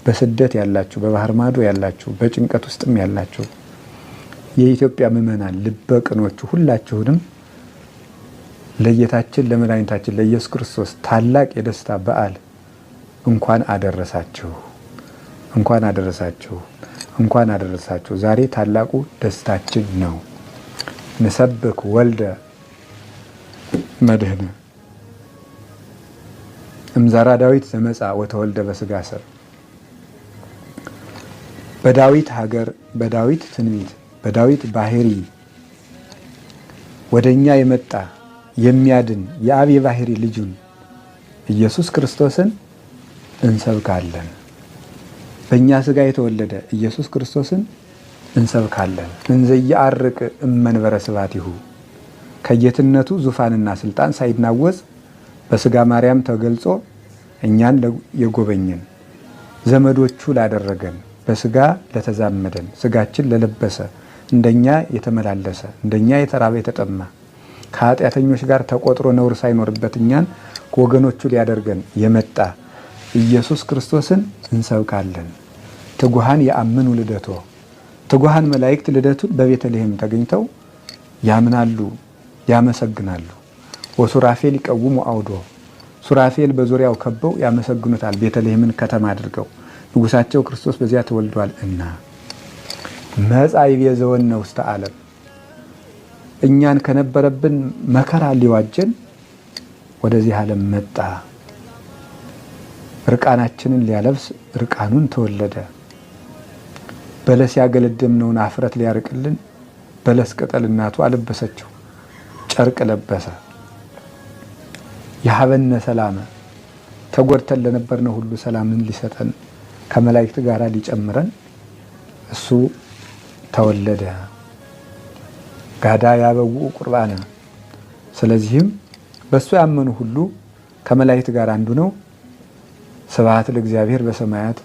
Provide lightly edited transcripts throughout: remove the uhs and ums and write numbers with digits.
በስደት ያላችሁ፣ በባህር ማዶ ያላችሁ፣ በጭንቀት ውስጥም ያላችሁ የኢትዮጵያ ምዕመናን ልበ ቅኖቹ ሁላችሁንም ለጌታችን ለመድኃኒታችን ለኢየሱስ ክርስቶስ ታላቅ የደስታ በዓል እንኳን አደረሳችሁ፣ እንኳን አደረሳችሁ፣ እንኳን አደረሳችሁ። ዛሬ ታላቁ ደስታችን ነው። ንሰብክ ወልደ መድህነ እምዘራ ዳዊት ዘመጻ ወተወልደ በስጋ ሰብ። በዳዊት ሀገር፣ በዳዊት ትንቢት፣ በዳዊት ባህሪ ወደኛ የመጣ የሚያድን የአብ የባህሪ ልጁን ኢየሱስ ክርስቶስን እንሰብካለን። በእኛ ስጋ የተወለደ ኢየሱስ ክርስቶስን እንሰብካለን። እንዘ ይዐርቅ እመንበረ ስብሐቲሁ ከጌትነቱ ዙፋንና ስልጣን ሳይናወጽ በስጋ ማርያም ተገልጾ እኛን የጎበኘን ዘመዶቹ ላደረገን በስጋ ለተዛመደን ስጋችን ለለበሰ እንደኛ የተመላለሰ እንደኛ የተራበ የተጠማ ከኃጢአተኞች ጋር ተቆጥሮ ነውር ሳይኖርበት እኛን ወገኖቹ ሊያደርገን የመጣ ኢየሱስ ክርስቶስን እንሰብካለን። ትጉሃን የአምኑ ልደቶ ትጉሃን መላእክት ልደቱን በቤተልሔም ተገኝተው ያምናሉ፣ ያመሰግናሉ። ወሱራፌል ይቀውሙ አውዶ ሱራፌል በዙሪያው ከበው ያመሰግኑታል። ቤተልሔምን ከተማ አድርገው ንጉሳቸው ክርስቶስ በዚያ ተወልዷል እና መጻ ይቤዘወነ ውስተ ዓለም እኛን ከነበረብን መከራ ሊዋጀን ወደዚህ ዓለም መጣ። ርቃናችንን ሊያለብስ ርቃኑን ተወለደ። በለስ ያገለደምነውን አፍረት ሊያርቅልን በለስ ቅጠል እናቱ አለበሰችው፣ ጨርቅ ለበሰ። የሀበነ ሰላመ ተጎድተን ለነበርነው ሁሉ ሰላምን ሊሰጠን ከመላእክት ጋር ሊጨምረን እሱ ተወለደ። ጋዳ ያበውኡ ቁርባነ ስለዚህም በእሱ ያመኑ ሁሉ ከመላእክት ጋር አንዱ ነው። ስብሐት ለእግዚአብሔር በሰማያት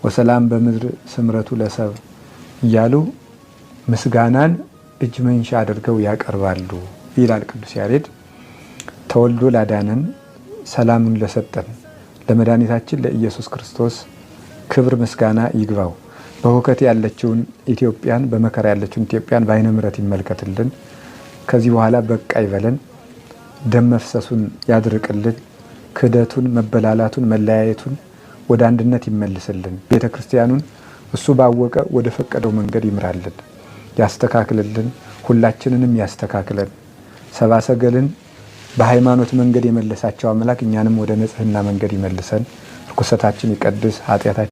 ወሰላም በምድር ስምረቱ ለሰብ እያሉ ምስጋናን እጅ መንሻ አድርገው ያቀርባሉ ይላል ቅዱስ ያሬድ። ተወልዶ ላዳነን ሰላሙን ለሰጠን ለመድኃኒታችን ለኢየሱስ ክርስቶስ ክብር ምስጋና ይግባው። በሁከት ያለችውን ኢትዮጵያን፣ በመከራ ያለችውን ኢትዮጵያን በዓይነ ምሕረት ይመልከትልን። ከዚህ በኋላ በቃ ይበለን። ደም መፍሰሱን ያድርቅልን። ክህደቱን፣ መበላላቱን፣ መለያየቱን ወደ አንድነት ይመልስልን። ቤተ ክርስቲያኑን እሱ ባወቀ ወደ ፈቀደው መንገድ ይምራልን፣ ያስተካክልልን። ሁላችንንም ያስተካክለን። ሰብአ ሰገልን በሃይማኖት መንገድ የመለሳቸው አምላክ እኛንም ወደ ንጽህና መንገድ ይመልሰን። ርኩሰታችን ይቀድስ፣ ኃጢአታችን